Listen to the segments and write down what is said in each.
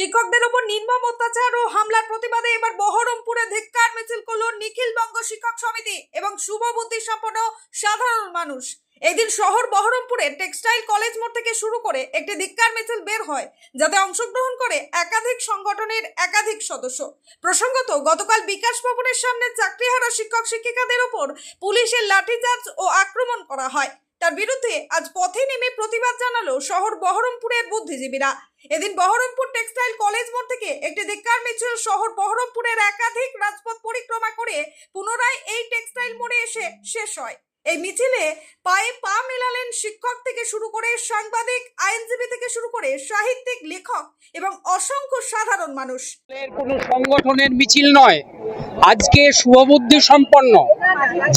শিক্ষকদের উপর নির্মম অত্যাচার ও হামলার প্রতিবাদে এবার বহরমপুরে ধিক্কার মিছিল করল নিখিল বঙ্গ শিক্ষক সমিতি এবং শুভ বুদ্ধি সম্পন্ন সাধারণ মানুষ। এদিন শহর বহরমপুরে টেক্সটাইল কলেজ মোড় থেকে শুরু করে একটি ধিক্কার মিছিল বের হয়, যাতে অংশগ্রহণ করে একাধিক সংগঠনের একাধিক সদস্য। প্রসঙ্গত, গতকাল বিকাশ ভবনের সামনে চাকরিহারা শিক্ষক শিক্ষিকাদের উপর পুলিশের লাঠিচার্জ ও আক্রমণ করা হয়। তার বিরুদ্ধে আজ পথে নেমে প্রতিবাদ জানালো শহর বহরমপুরের বুদ্ধিজীবীরা। এদিন বহরমপুর টেক্সটাইল কলেজ মোড় থেকে একটি ধিক্কার মিছিল শহর বহরমপুরের একাধিক রাজপথ পরিক্রমা করে পুনরায় এই টেক্সটাইল মোড়ে এসে শেষ হয়। এই মিছিলে পায়ে পা মেলালেন শিক্ষক থেকে শুরু করে সাংবাদিক, আইনজীবী থেকে শুরু করে সাহিত্যিক, লেখক এবং অসংখ্য সাধারণ মানুষ। কোনো সংগঠনের মিছিল নয়, আজকে শুভবুদ্ধি সম্পন্ন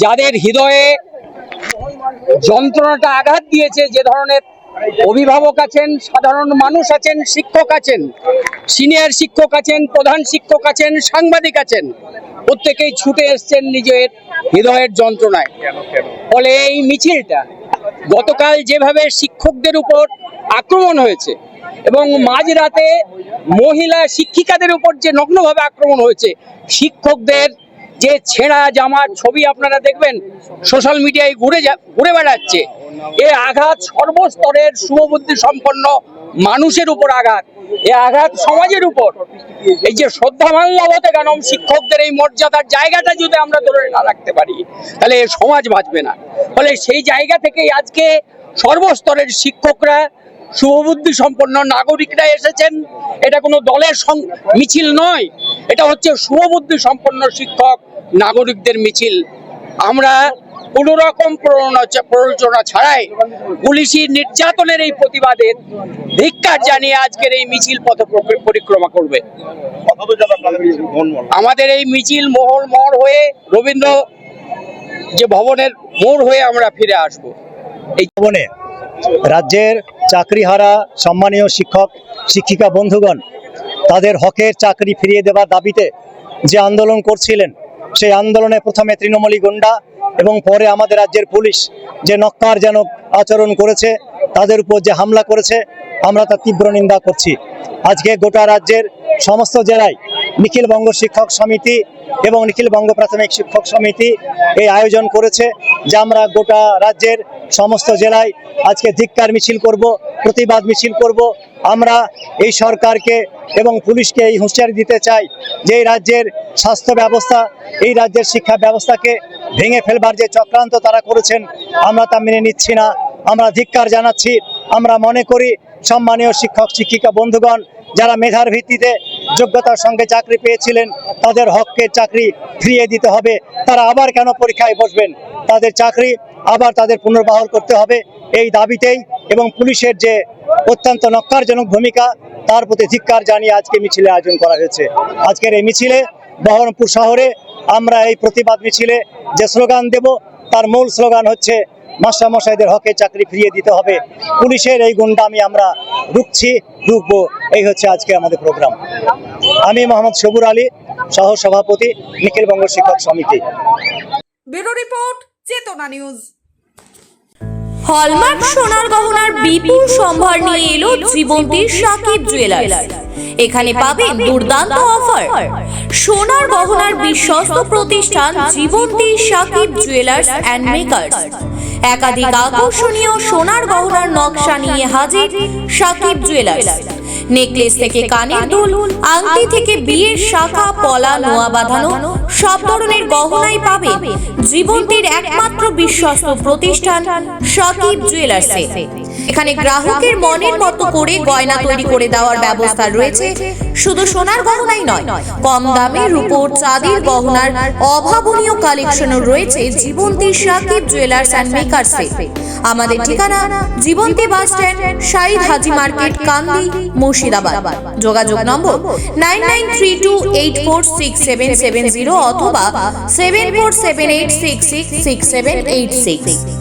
যাদের হৃদয়ে যন্ত্রণাটা আঘাত দিয়েছে, যে ধরনের অভিভাবক আছেন, সাধারণ মানুষ আছেন, শিক্ষক আছেন, সিনিয়র শিক্ষক আছেন, প্রধান শিক্ষক আছেন, সাংবাদিক আছেন, প্রত্যেকেই ছুটে এসছেন নিজের হৃদয়ের যন্ত্রণায়। ফলে এই মিছিলটা গতকাল যেভাবে শিক্ষকদের উপর আক্রমণ হয়েছে এবং মাঝরাতে মহিলা শিক্ষিকাদের উপর যে নগ্নভাবে আক্রমণ হয়েছে, শিক্ষকদের যে ছেঁড়া জামার ছবি আপনারা দেখবেন সোশ্যাল মিডিয়ায় ঘুরে বেড়াচ্ছে, এ আঘাত সর্বস্তরের শুভবুদ্ধি সম্পন্ন মানুষের উপর আঘাত, এ আঘাত সমাজের উপর। এই যে শ্রদ্ধা মাল্যবতেগানম শিক্ষকদের এই মর্যাদার জায়গাটা যদি আমরা ধরে না রাখতে পারি, তাহলে সমাজ বাঁচবে না। ফলে সেই জায়গা থেকে আজকে সর্বস্তরের শিক্ষকরা, শুভবুদ্ধি সম্পন্ন নাগরিকরা এসেছেন। এটা কোনো দলের মিছিল নয়, এটা হচ্ছে শুভবুদ্ধি সম্পন্ন শিক্ষক নাগরিকদের মিছিল। আমরা কোন রকম প্ররোচনা ছাড়াই পুলিশি নির্যাতনের এই প্রতিবাদে ধিক্কার জানিয়ে আজকের এই মিছিল পথ পরিক্রমা করবে। আমাদের এই মিছিল মহল মোড় হয়ে রবীন্দ্র যে ভবনের মোড় হয়ে আমরা ফিরে আসব। এই ভবনে রাজ্যের চাকরিহারা সম্মানীয় শিক্ষক শিক্ষিকা বন্ধুগণ তাদের হকের চাকরি ফিরিয়ে দেওয়ার দাবিতে যে আন্দোলন করছিলেন, সেই আন্দোলনে প্রথমে তৃণমূলী গুন্ডা এবং পরে আমাদের রাজ্যের পুলিশ যে নক্কারজনক আচরণ করেছে, তাদের উপর যে হামলা করেছে, আমরা তার তীব্র নিন্দা করছি। আজকে গোটা রাজ্যের সমস্ত জেলায় নিখিল বঙ্গ শিক্ষক সমিতি এবং নিখিল বঙ্গ প্রাথমিক শিক্ষক সমিতি এই আয়োজন করেছে যে আমরা গোটা রাজ্যের সমস্ত জেলায় আজকে ধিক্কার মিছিল করব, প্রতিবাদ মিছিল করব। আমরা এই সরকারকে এবং পুলিশকে এই হুঁশিয়ারি দিতে চাই যে এই রাজ্যের স্বাস্থ্য ব্যবস্থা, এই রাজ্যের শিক্ষা ব্যবস্থাকে ভেঙে ফেলবার যে চক্রান্ত তারা করেছেন, আমরা তা মেনে নিচ্ছি না। আমরা ধিক্কার জানাচ্ছি। আমরা মনে করি সম্মানীয় শিক্ষক শিক্ষিকা বন্ধুগণ যারা মেধার ভিত্তিতে যোগ্যতার সঙ্গে চাকরি পেয়েছিলেন, তাদের হকের চাকরি ফিরিয়ে দিতে হবে। তারা আবার কেন পরীক্ষায় বসবেন? তাদের চাকরি আবার তাদের পুনর্বহাল করতে হবে, এই দাবিতেই এবং পুলিশের যে অত্যন্ত নক্কারজনক ভূমিকা, তার প্রতি ধিক্কার জানিয়ে আজকে মিছিলে আয়োজন করা হয়েছে। আজকের এই মিছিলে বহরমপুর শহরে আমরা এই প্রতিবাদ মিছিলে যে স্লোগান দেব, তার মূল স্লোগান হচ্ছে মাস্টারমশাইদের হকের চাকরি ফিরিয়ে দিতে হবে। পুলিশের এই গুন্ডামি আমরা রুখবো। এই হচ্ছে আজকে আমাদের প্রোগ্রাম। আমি মোহাম্মদ সবুর আলী, সহ সভাপতি নিখিল বঙ্গ শিক্ষক সমিতি। ব্যুরো রিপোর্ট, চেতনা নিউজ। হলমার্ক সোনার গহনার বিপুল সম্ভার নিয়ে এলো জীবন্তীর সাকিব জুয়েলার্স। এখানে পাবেন দুর্দান্ত অফার। সোনার গহনার বিশ্বস্ত প্রতিষ্ঠান জীবন্তী সাকিব জুয়েলার্স অ্যান্ড মেকার্স। একাধিক আকর্ষণীয় সোনার গহনার নকশা নিয়ে হাজির সাকিব জুয়েলার্স। নেকলেস থেকে কানের দুল, আংটি থেকে বিয়ের শাখা, পলা, নোয়া বাঁধানো সব ধরনের গহনাই পাবেন জীবন্তীর একমাত্র বিশ্বস্ত প্রতিষ্ঠান সাকিব জুয়েলার্সে। এখানে গ্রাহকের মনের মতো করে গয়না তৈরি করে দেওয়ার ব্যবস্থা রয়েছে। শুধু সোনার গহনাই নয়, কম দামে রূপোর, চাঁদির গহনার অভাবনীয় কালেকশনও রয়েছে জীবন্তী সাকিব জুয়েলার্স অ্যান্ড মেকার্সে। আমাদের ঠিকানা জীবন্তী বাস স্ট্যান্ড, শাহিদ হাজি মার্কেট, কান্দি, মুর্শিদাবাদ। যোগাযোগ নম্বর 9932846770 অথবা 7478666786।